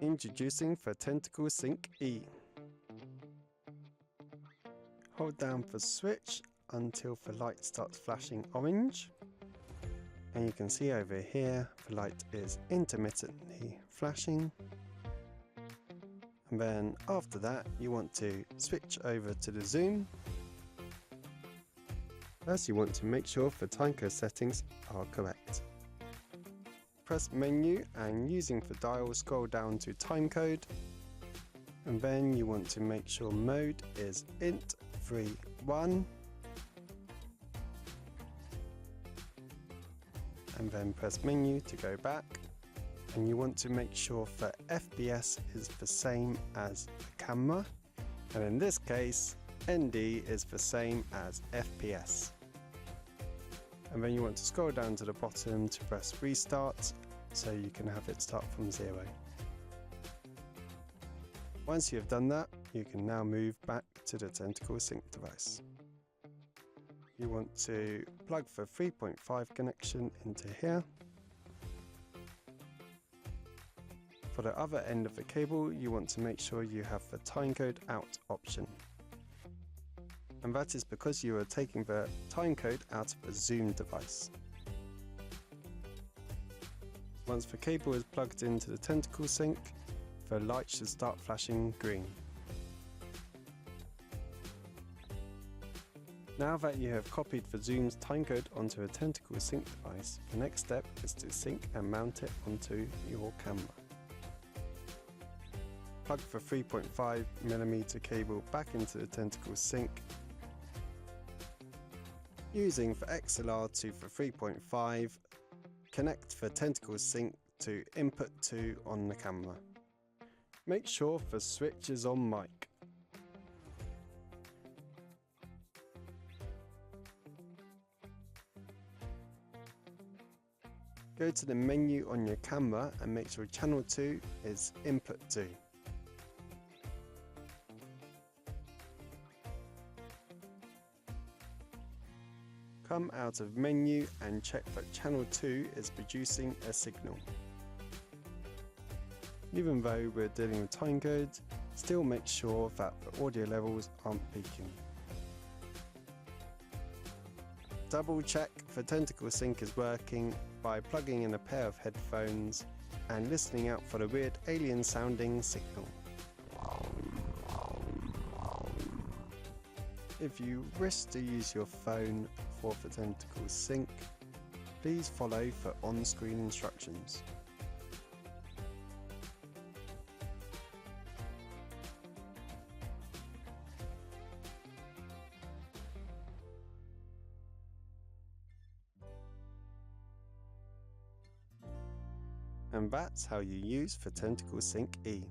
Introducing for Tentacle Sync E. Hold down the switch until the light starts flashing orange. And you can see over here the light is intermittently flashing. And then after that you want to switch over to the zoom. First you want to make sure the timecode settings are correct. Press menu and using the dial scroll down to timecode, and then you want to make sure mode is int31, and then press menu to go back, and you want to make sure that FPS is the same as the camera, and in this case ND is the same as FPS. And then you want to scroll down to the bottom to press restart so you can have it start from 0. Once you have done that, you can now move back to the Tentacle Sync device. You want to plug the 3.5 connection into here. For the other end of the cable, you want to make sure you have the timecode out option. And that is because you are taking the timecode out of the zoom device. Once the cable is plugged into the Tentacle Sync, the light should start flashing green. Now that you have copied the zoom's timecode onto a Tentacle Sync device, the next step is to sync and mount it onto your camera. Plug the 3.5mm cable back into the Tentacle Sync. Using the XLR to the 3.5, connect the Tentacle Sync to input 2 on the camera. Make sure the switch is on mic. Go to the menu on your camera and make sure channel 2 is input 2. Come out of menu and check that channel 2 is producing a signal. Even though we're dealing with timecode, still make sure that the audio levels aren't peaking. Double check the Tentacle Sync is working by plugging in a pair of headphones and listening out for the weird alien sounding signal. If you wish to use your phone for the Tentacle Sync, please follow the on-screen instructions. And that's how you use the Tentacle Sync E.